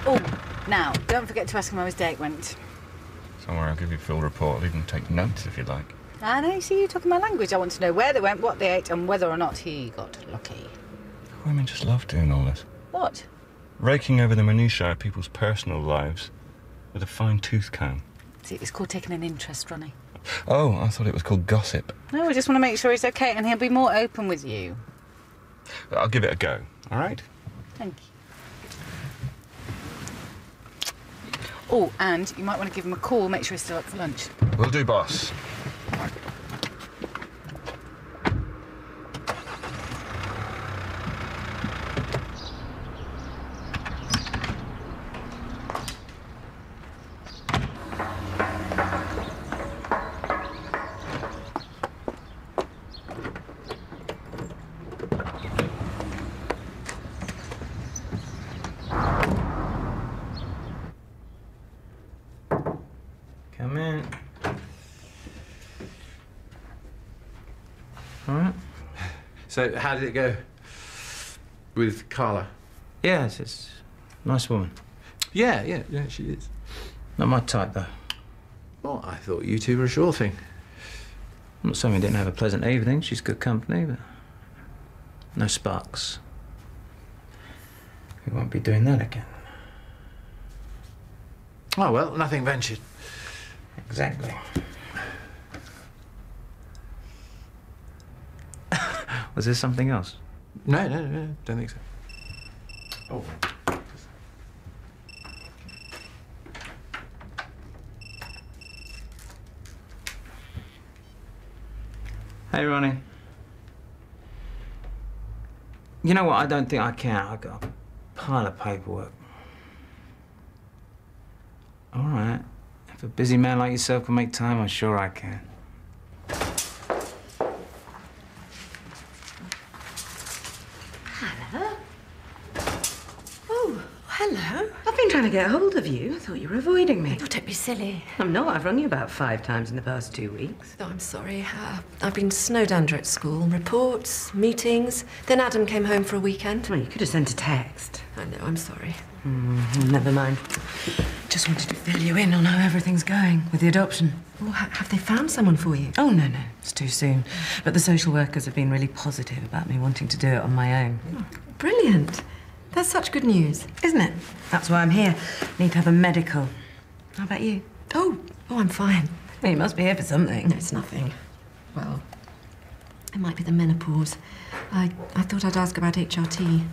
Oh, now, don't forget to ask him how his date went. Don't worry, I'll give you a full report. I'll even take notes if you like. I know, see, you talking my language. I want to know where they went, what they ate, and whether or not he got lucky. Women just love doing all this. What? Raking over the minutiae of people's personal lives with a fine-tooth comb. See, it's called taking an interest, Ronnie. Oh, I thought it was called gossip. No, we just want to make sure he's okay, and he'll be more open with you. I'll give it a go, all right? Thank you. Oh, and you might want to give him a call, make sure he's still up for lunch. Will do, boss. Come in. All right. So, how did it go with Carla? Yes, it's a nice woman. Yeah, she is. Not my type, though. Well, I thought you two were a sure thing. I'm not saying we didn't have a pleasant evening. She's good company, but no sparks. We won't be doing that again. Oh, well, nothing ventured. Exactly. Was there something else? No, don't think so. Oh. Hey, Ronnie. You know what? I don't think I can. I've got a pile of paperwork. All right. If a busy man like yourself can make time, I'm sure I can. Hello. Oh, hello. I've been trying to get hold of you. I thought you were avoiding me. Oh, don't be silly. I'm not. I've rung you about 5 times in the past 2 weeks. Oh, I'm sorry. I've been snowed under at school. Reports, meetings. Then Adam came home for a weekend. Well, you could have sent a text. I know, I'm sorry. Never mind. Just wanted to fill you in on how everything's going with the adoption. Oh, have they found someone for you? Oh, no. It's too soon. But the social workers have been really positive about me wanting to do it on my own. Oh, brilliant. That's such good news. Isn't it? That's why I'm here. Need to have a medical. How about you? Oh, I'm fine. Well, you must be here for something. No, it's nothing. Well, it might be the menopause. I thought I'd ask about HRT.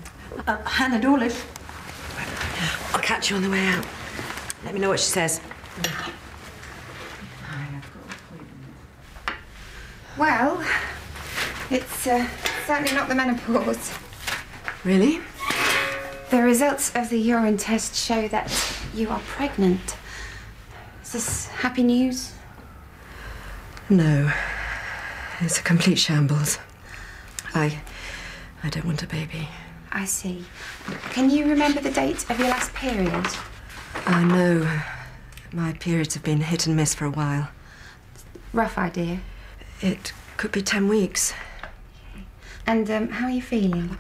Hannah Dawlish. I'll catch you on the way out. Let me know what she says. Well, it's certainly not the menopause. Really? The results of the urine test show that you are pregnant. Is this happy news? No. It's a complete shambles. I don't want a baby. I see. Can you remember the date of your last period? No. My periods have been hit and miss for a while. Rough idea. It could be 10 weeks. And how are you feeling?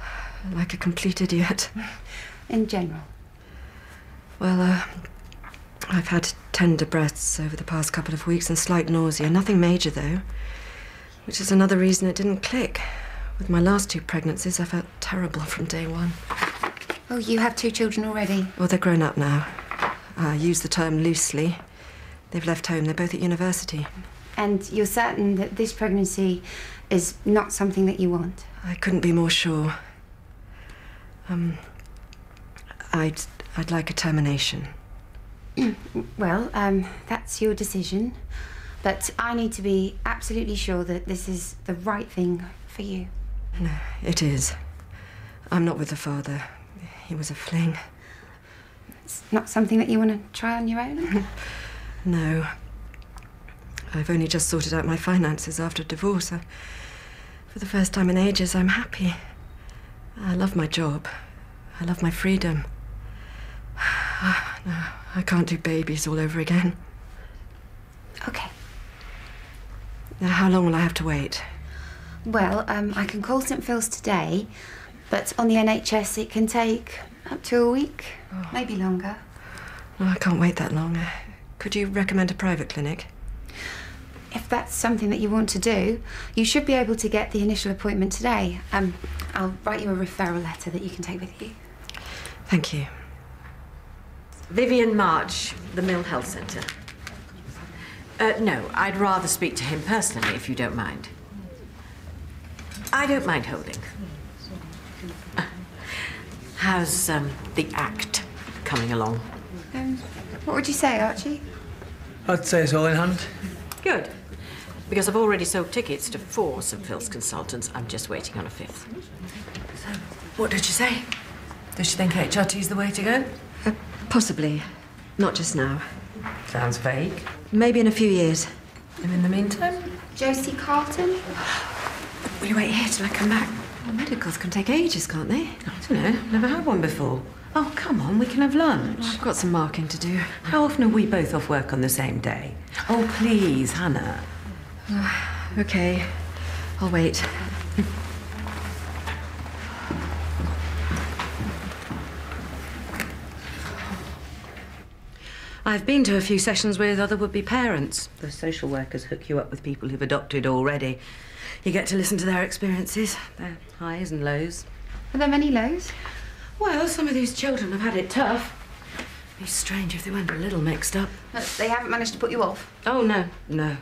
Like a complete idiot. In general? Well, I've had tender breaths over the past couple of weeks and slight nausea. Nothing major, though. Which is another reason it didn't click. With my last 2 pregnancies, I felt terrible from day one. Oh, you have 2 children already? Well, they're grown up now. I use the term loosely. They've left home. They're both at university. And you're certain that this pregnancy is not something that you want? I couldn't be more sure. I'd like a termination. Well, that's your decision. But I need to be absolutely sure that this is the right thing for you. No, it is. I'm not with the father. He was a fling. It's not something that you want to try on your own? No. I've only just sorted out my finances after divorce. For the first time in ages, I'm happy. I love my job. I love my freedom. No, I can't do babies all over again. Okay. Now, how long will I have to wait? Well, I can call St Phil's today, but on the NHS it can take up to a week, maybe longer. No, I can't wait that long. Could you recommend a private clinic? If that's something that you want to do, you should be able to get the initial appointment today. I'll write you a referral letter that you can take with you. Thank you. Vivian March, the Mill Health Centre. No, I'd rather speak to him personally, if you don't mind. I don't mind holding. How's the act coming along? What would you say, Archie? I'd say it's all in hand. Good. Because I've already sold tickets to 4 St Phil's consultants. I'm just waiting on a 5th. So, what did she say? Does she think HRT's the way to go? Possibly. Not just now. Sounds vague. Maybe in a few years. And in the meantime? Josie Carlton? Will you wait here till I come back? Well, medicals can take ages, can't they? I don't know. Never had one before. Oh, come on, we can have lunch. I've got some marking to do. How often are we both off work on the same day? Oh, please, Hannah. Okay. I'll wait. I've been to a few sessions with other would-be parents. The social workers hook you up with people who've adopted already. You get to listen to their experiences, their highs and lows. Are there many lows? Well, some of these children have had it tough. It'd be strange if they weren't a little mixed up. They haven't managed to put you off? Oh, no, no.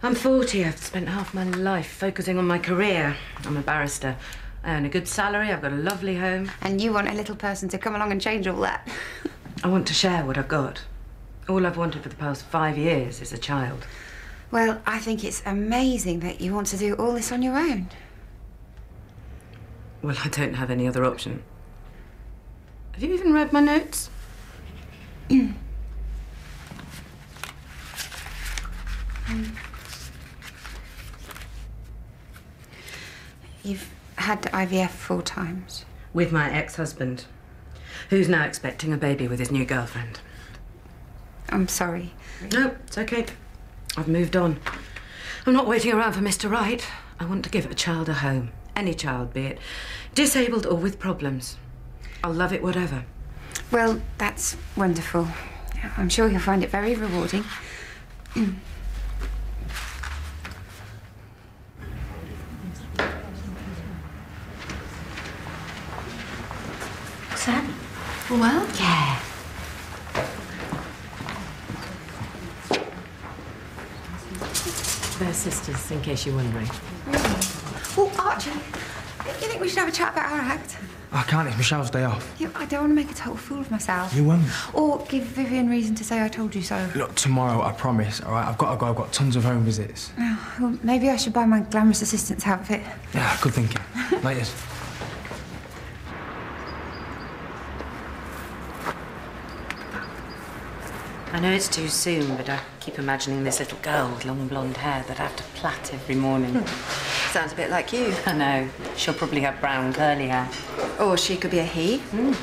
I'm 40. I've spent half my life focusing on my career. I'm a barrister. I earn a good salary. I've got a lovely home. And you want a little person to come along and change all that? I want to share what I've got. All I've wanted for the past 5 years is a child. Well, I think it's amazing that you want to do all this on your own. Well, I don't have any other option. Have you even read my notes? You've had IVF 4 times. With my ex-husband, who's now expecting a baby with his new girlfriend. I'm sorry. No, it's okay. I've moved on. I'm not waiting around for Mr. Right. I want to give a child a home. Any child, be it disabled or with problems. I'll love it whatever. Well, that's wonderful. I'm sure you'll find it very rewarding. What's that? All well? Yeah. They're sisters, in case you're wondering. Oh, Archie, you think we should have a chat about our act? I can't, it's Michelle's day off. Yeah, I don't want to make a total fool of myself. You won't. Or give Vivian reason to say I told you so. Look, tomorrow, I promise, all right? I've got to go, I've got tons of home visits. Oh, well, maybe I should buy my glamorous assistant's outfit. Yeah, good thinking. Laters. I know it's too soon, but I keep imagining this little girl with long blonde hair that I have to plait every morning. Sounds a bit like you. I know. She'll probably have brown curly hair. Or she could be a he. A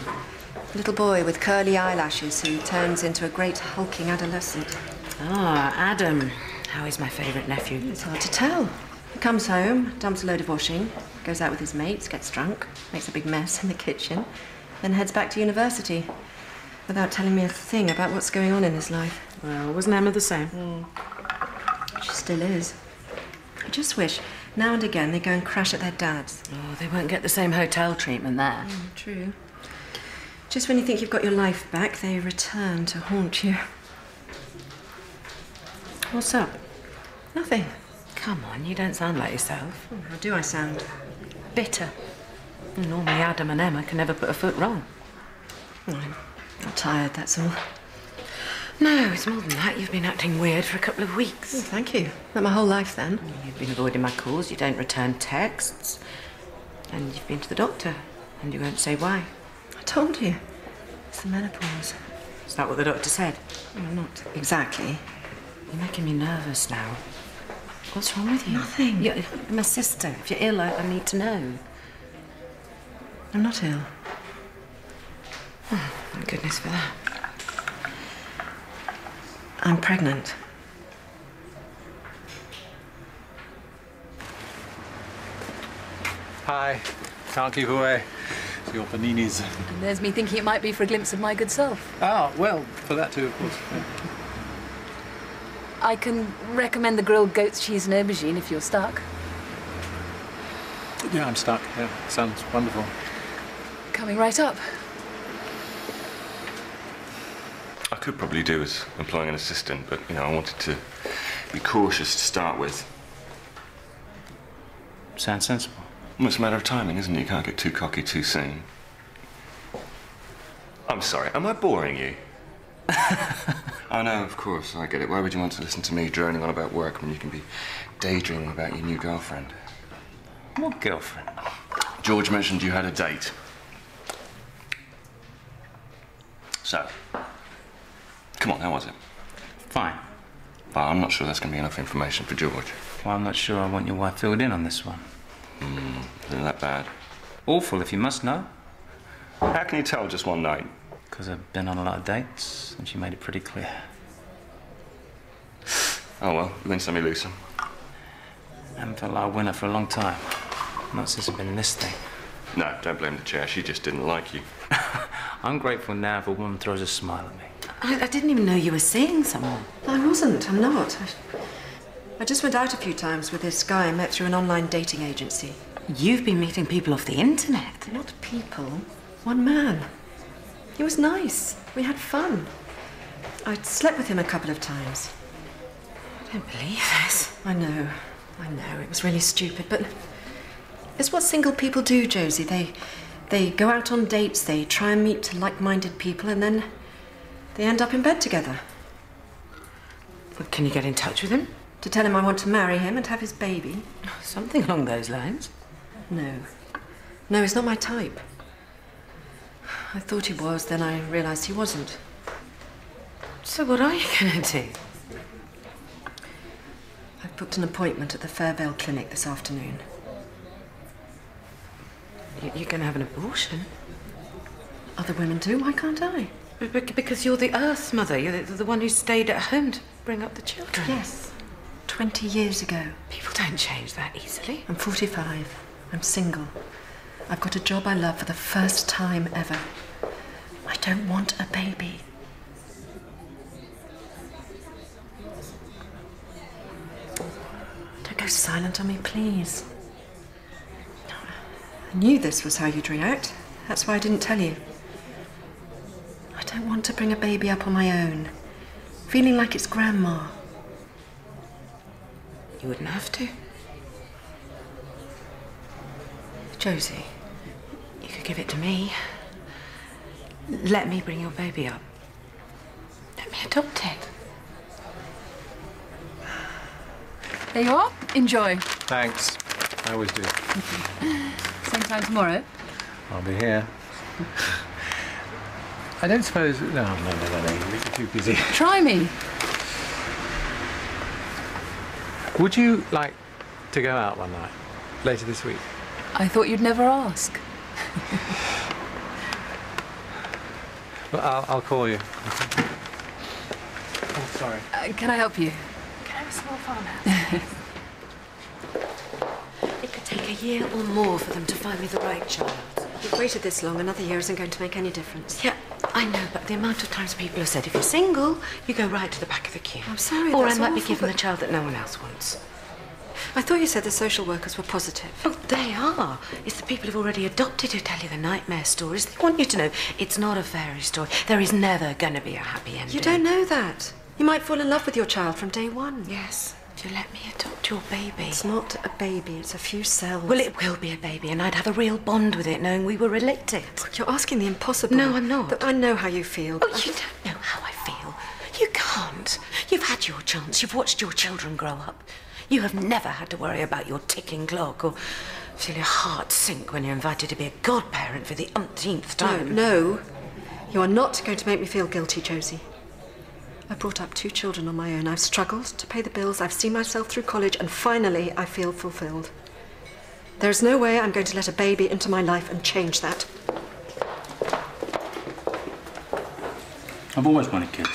little boy with curly eyelashes who turns into a great hulking adolescent. Ah, Adam. How is my favourite nephew? It's hard to tell. He comes home, dumps a load of washing, goes out with his mates, gets drunk, makes a big mess in the kitchen, then heads back to university without telling me a thing about what's going on in his life. Well, wasn't Emma the same? She still is. I just wish now and again they go and crash at their dad's. Oh, they won't get the same hotel treatment there. True. Just when you think you've got your life back, they return to haunt you. What's up? Nothing. Come on, you don't sound like yourself. How do I sound? Bitter. Normally Adam and Emma can never put a foot wrong. I'm tired, that's all. No, it's more than that. You've been acting weird for a couple of weeks. Oh, thank you. Not my whole life, then. You've been avoiding my calls, you don't return texts. And you've been to the doctor, and you won't say why. I told you. It's the menopause. Is that what the doctor said? Well, not exactly. You're making me nervous now. What's wrong with you? Nothing. You're my sister. If you're ill, I need to know. I'm not ill. Oh, thank goodness for that. I'm pregnant. Hi. Can't keep away. It's your paninis. And there's me thinking it might be for a glimpse of my good self. Ah, well, for that too, of course. Yeah. I can recommend the grilled goat's cheese and aubergine if you're stuck. Yeah, I'm stuck. Yeah, sounds wonderful. Coming right up. I could probably do with employing an assistant, but, you know, I wanted to be cautious to start with. Sounds sensible. Well, it's a matter of timing, isn't it? You can't get too cocky too soon. I'm sorry, am I boring you? Oh, no, of course, I get it. Why would you want to listen to me droning on about work when you can be daydreaming about your new girlfriend? What girlfriend? George mentioned you had a date. So, come on, how was it? Fine. Well, I'm not sure that's going to be enough information for George. Well, I'm not sure I want your wife filled in on this one. Isn't that bad? Awful, if you must know. How can you tell just one night? Because I've been on a lot of dates, and she made it pretty clear. Oh, well, you win some, you lose some. I haven't felt like a winner for a long time. Not since I've been in this thing. No, don't blame the chair. She just didn't like you. I'm grateful now if a woman throws a smile at me. I didn't even know you were seeing someone. I wasn't. I'm not. I just went out a few times with this guy I met through an online dating agency. You've been meeting people off the internet. Not people. One man. He was nice. We had fun. I'd slept with him a couple of times. I don't believe this. I know. It was really stupid, but it's what single people do, Josie. They go out on dates, they try and meet like-minded people, and then they end up in bed together. Well, can you get in touch with him? To tell him I want to marry him and have his baby? Something along those lines. No. No, he's not my type. I thought he was, then I realised he wasn't. So what are you going to do? I've booked an appointment at the Fairvale Clinic this afternoon. You're going to have an abortion? Other women do, why can't I? Because you're the Earth Mother. You're the one who stayed at home to bring up the children. Yes. 20 years ago. People don't change that easily. I'm 45. I'm single. I've got a job I love for the first time ever. I don't want a baby. Don't go silent on me, please. I knew this was how you'd react. That's why I didn't tell you. I don't want to bring a baby up on my own, feeling like it's grandma. You wouldn't have to. Josie. You could give it to me. Let me bring your baby up. Let me adopt it. There you are. Enjoy. Thanks. I always do. Same time tomorrow. I'll be here. I don't suppose... No. You're too busy. Try me. Would you like to go out one night? later this week. I thought you'd never ask. Well, I'll call you. Oh, sorry. Can I help you? Can I have a small farmhouse? It could take a year or more for them to find me the right child. You've waited this long, another year isn't going to make any difference. Yeah, I know, but the amount of times people have said, if you're single, you go right to the back of the queue. I'm sorry, Or I that's might be awful, given but- the child that no one else wants. I thought you said the social workers were positive. Oh, they are. It's the people who've already adopted who tell you the nightmare stories. They want you to know it's not a fairy story. There is never going to be a happy ending. You don't know that. You might fall in love with your child from day one. Yes, if you let me adopt your baby. It's not a baby, it's a few cells. Well, it will be a baby, and I'd have a real bond with it, knowing we were related. You're asking the impossible. No, I'm not. But I know how you feel. Oh, you don't know how I feel. You can't. You've had your chance. You've watched your children grow up. You have never had to worry about your ticking clock or feel your heart sink when you're invited to be a godparent for the umpteenth time. No. You are not going to make me feel guilty, Josie. I brought up 2 children on my own. I've struggled to pay the bills. I've seen myself through college, and finally I feel fulfilled. There's no way I'm going to let a baby into my life and change that. I've always wanted kids.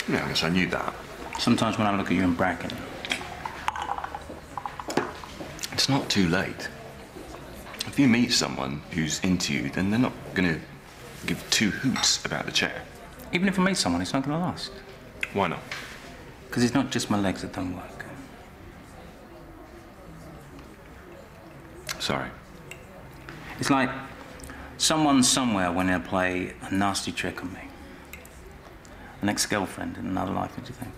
Yeah, I guess I knew that. Sometimes when I look at you in Bracken, It's not too late. If you meet someone who's into you, then they're not going to give 2 hoots about the chair. even if I meet someone, it's not going to last. Why not? Because it's not just my legs that don't work. Sorry. It's like someone somewhere went to play a nasty trick on me. An ex-girlfriend in another life, what do you think?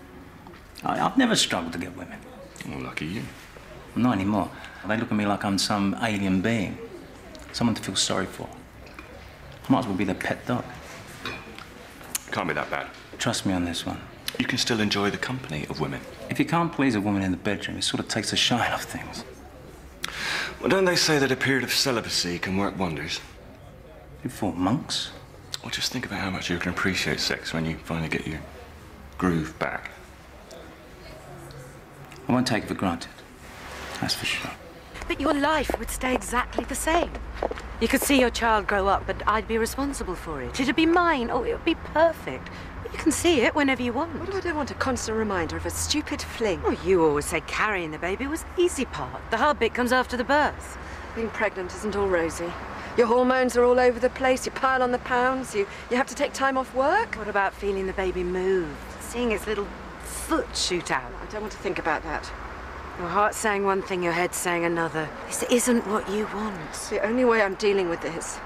I've never struggled to get women. Well, lucky you. Not anymore. They look at me like I'm some alien being. Someone to feel sorry for. I might as well be their pet dog. Can't be that bad. Trust me on this one. You can still enjoy the company of women. If you can't please a woman in the bedroom, it sort of takes the shine off things. Well, don't they say that a period of celibacy can work wonders? You for monks? Well, just think about how much you can appreciate sex when you finally get your groove back. I won't take it for granted. That's for sure. But your life would stay exactly the same. You could see your child grow up, but I'd be responsible for it. It'd be mine. Oh, it would be perfect. You can see it whenever you want. What do I don't want a constant reminder of a stupid fling? Oh, you always say carrying the baby was the easy part. The hard bit comes after the birth. Being pregnant isn't all rosy. Your hormones are all over the place, you pile on the pounds, you have to take time off work. What about feeling the baby move? Seeing its little foot shoot out? I don't want to think about that. Your heart's saying one thing, your head's saying another. This isn't what you want. The only way I'm dealing with this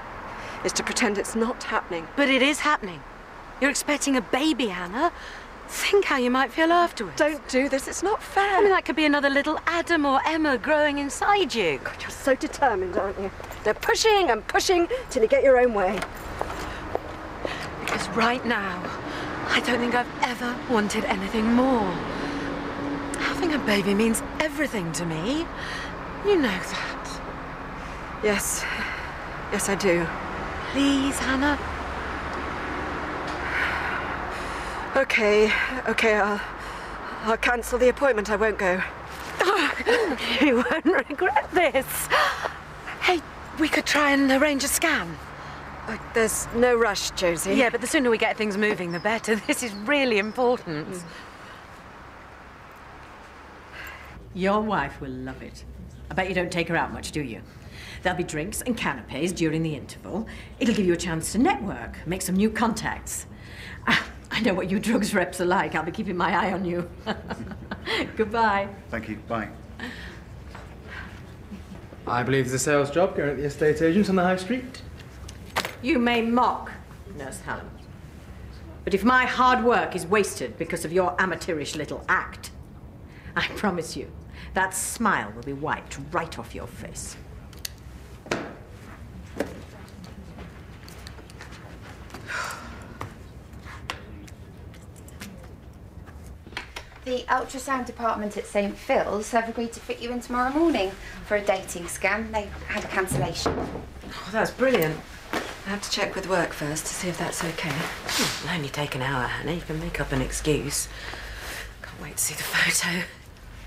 is to pretend it's not happening. But it is happening. You're expecting a baby, Hannah. Think how you might feel afterwards. Don't do this, it's not fair. I mean, that could be another little Adam or Emma growing inside you. God, you're so determined, aren't you? They're pushing and pushing till you get your own way. Because right now, I don't think I've ever wanted anything more. Having a baby means everything to me. You know that. Yes. Yes, I do. Please, Hannah. Okay, I'll cancel the appointment. I won't go. You won't regret this. Hey, we could try and arrange a scan. There's no rush, Josie. Yeah, but the sooner we get things moving, the better. This is really important. Your wife will love it. I bet you don't take her out much, do you? There'll be drinks and canapes during the interval. It'll give you a chance to network, make some new contacts. I know what you drugs reps are like. I'll be keeping my eye on you. Goodbye. Thank you. Bye. I believe it's a sales job going at the estate agents on the high street. You may mock, Nurse Helen. But if my hard work is wasted because of your amateurish little act, I promise you, that smile will be wiped right off your face. The ultrasound department at St. Phil's have agreed to fit you in tomorrow morning for a dating scan. They had a cancellation. Oh, that's brilliant. I have to check with work first to see if that's okay. It'll only take an hour, Hannah. You can make up an excuse. Can't wait to see the photo.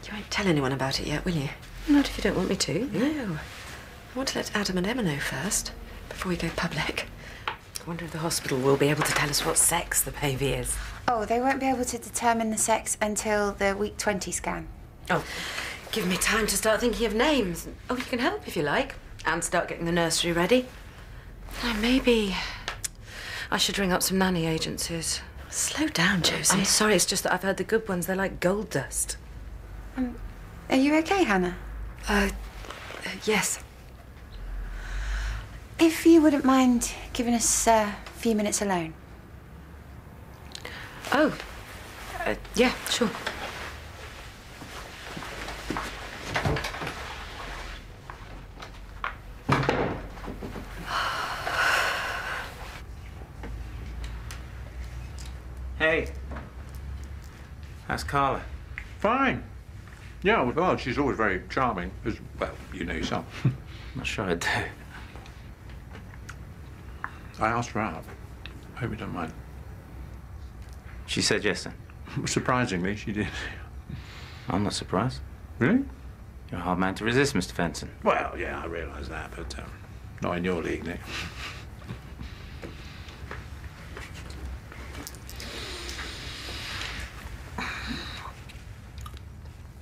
You won't tell anyone about it yet, will you? Not if you don't want me to. No. I want to let Adam and Emma know first, before we go public. I wonder if the hospital will be able to tell us what sex the baby is. Oh, they won't be able to determine the sex until the week 20 scan. Oh, give me time to start thinking of names. Oh, you can help if you like. And start getting the nursery ready. Oh, maybe I should ring up some nanny agencies. Slow down, Josie. I'm sorry, it's just that I've heard the good ones. They're like gold dust. Are you okay, Hannah? Yes. If you wouldn't mind giving us a few minutes alone. Oh, yeah, sure. Hey. How's Carla? Fine. Yeah, well, she's always very charming, as well, you know yourself. I'm sure I do. I asked her out. I hope you don't mind. She said yes then? Surprisingly, she did. I'm not surprised. Really? You're a hard man to resist, Mr. Fenton. Well, yeah, I realise that, but not in your league, Nick.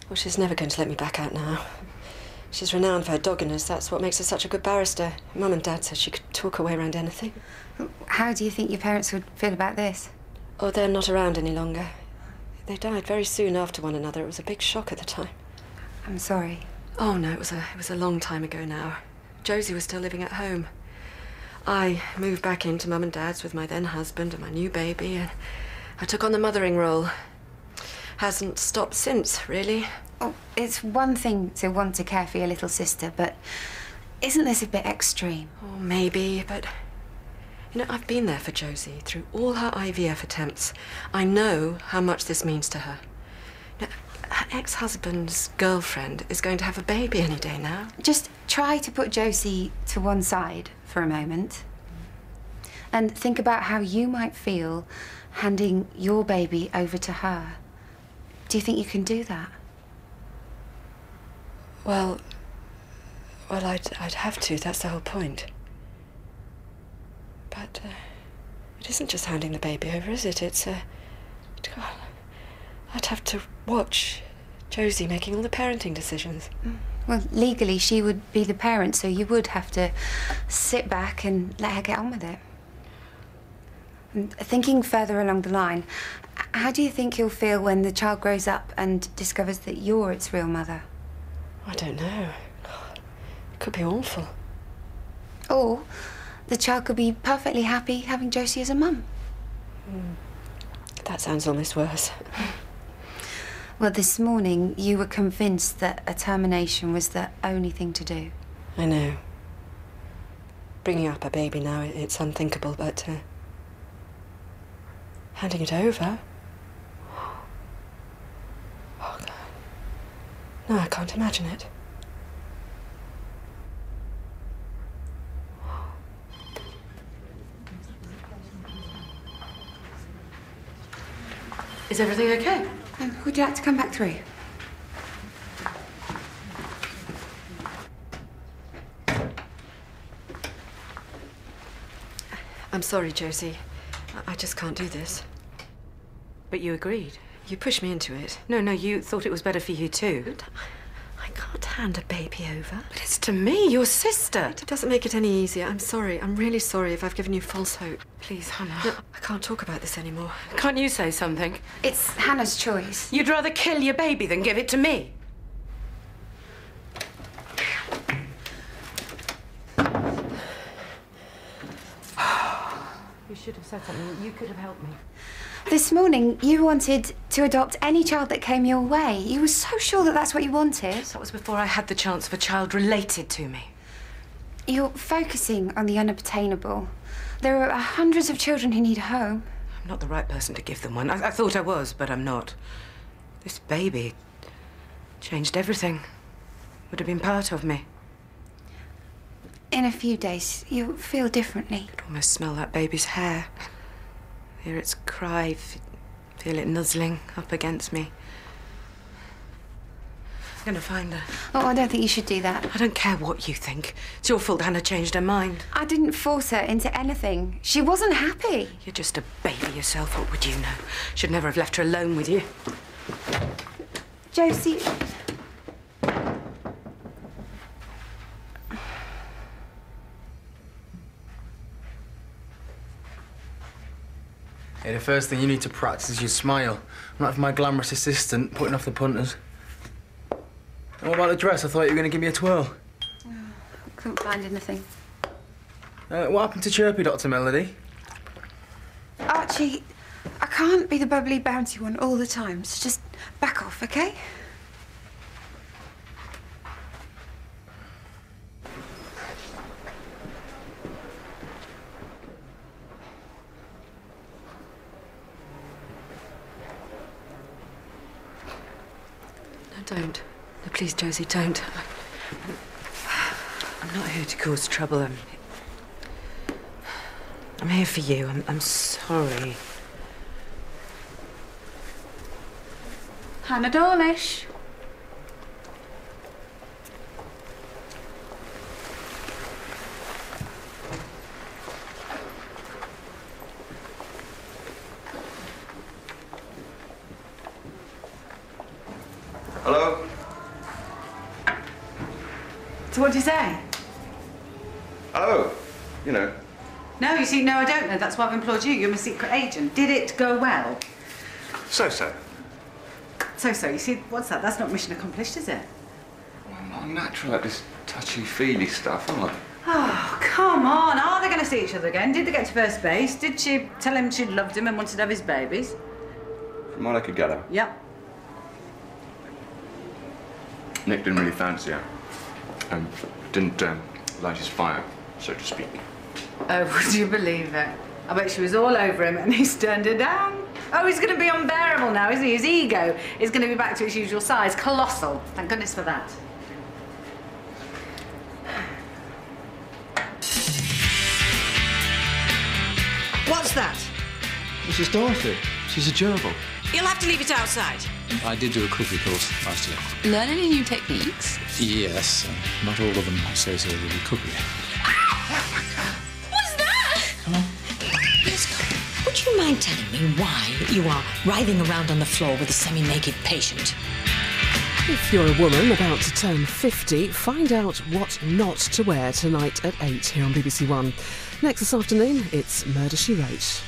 Well, she's never going to let me back out now. She's renowned for her doggedness. That's what makes her such a good barrister. Mum and Dad said she could talk her way around anything. How do you think your parents would feel about this? Oh, they're not around any longer. They died very soon after one another. It was a big shock at the time. I'm sorry. Oh, no, it was a long time ago now. Josie was still living at home. I moved back into Mum and Dad's with my then husband and my new baby, and I took on the mothering role. Hasn't stopped since, really. Oh, it's one thing to want to care for your little sister, but isn't this a bit extreme? Oh, maybe, but... You know, I've been there for Josie through all her IVF attempts. I know how much this means to her. Now, her ex-husband's girlfriend is going to have a baby any day now. Just try to put Josie to one side for a moment and think about how you might feel handing your baby over to her. Do you think you can do that? Well, I'd have to. That's the whole point. But it isn't just handing the baby over, is it? It's I'd have to watch Josie making all the parenting decisions. Well, legally, she would be the parent, so you would have to sit back and let her get on with it. And thinking further along the line, how do you think you'll feel when the child grows up and discovers that you're its real mother? I don't know. It could be awful. Or the child could be perfectly happy having Josie as a mum. That sounds almost worse. Well, this morning you were convinced that a termination was the only thing to do. I know. Bringing up a baby now, it's unthinkable, but handing it over? Oh, God. No, I can't imagine it. Is everything okay? Would you like to come back through? I'm sorry, Josie. I just can't do this. But you agreed. You pushed me into it. No, you thought it was better for you too. I can't hand a baby over. But it's to me, your sister. It doesn't make it any easier. I'm sorry. I'm really sorry if I've given you false hope. Please, Hannah. No, I can't talk about this anymore. Can't you say something? It's Hannah's choice. You'd rather kill your baby than give it to me. You should have said something. You could have helped me. This morning, you wanted to adopt any child that came your way. You were so sure that that's what you wanted. That was before I had the chance of a child related to me. You're focusing on the unobtainable. There are hundreds of children who need a home. I'm not the right person to give them one. I thought I was, but I'm not. This baby changed everything. Would have been part of me. In a few days, you'll feel differently. I could almost smell that baby's hair. Hear its cry, feel it nuzzling up against me. I'm going to find her. Oh, I don't think you should do that. I don't care what you think. It's your fault Hannah changed her mind. I didn't force her into anything. She wasn't happy. You're just a baby yourself. What would you know? Should never have left her alone with you. Josie... Hey, the first thing you need to practice is your smile. I'm not for my glamorous assistant putting off the punters. And what about the dress? I thought you were going to give me a twirl. Oh, couldn't find anything. What happened to Chirpy, Dr. Melody? Archie, I can't be the bubbly, bouncy one all the time, so just back off, OK? No, don't. No, please, Josie, don't. I'm not here to cause trouble. I'm here for you. I'm sorry. Hannah Dawlish. Hello? So what do you say? Oh, you know. No, you see, no, I don't know. That's why I've employed you. You're my secret agent. Did it go well? So-so. So. You see, what's that? That's not mission accomplished, is it? Well, I'm not natural at this touchy-feely stuff, am I? Oh, come on. Are they going to see each other again? Did they get to first base? Did she tell him she loved him and wanted to have his babies? From what I could gather. Yep. Nick didn't really fancy her. Didn't light his fire, so to speak. Oh, would you believe it? I bet she was all over him and he's turned her down. Oh, he's going to be unbearable now, isn't he? His ego is going to be back to its usual size. Colossal. Thank goodness for that. What's that? Mrs. Dorothy. She's a gerbil. You'll have to leave it outside. I did do a cookery course last year. Learn any new techniques? Yes, not all of them associated with cookery. What's that? Come on. Would you mind telling me why you are writhing around on the floor with a semi-naked patient? If you're a woman about to turn 50, find out what not to wear tonight at 8 here on BBC1. Next this afternoon, it's Murder, She Wrote.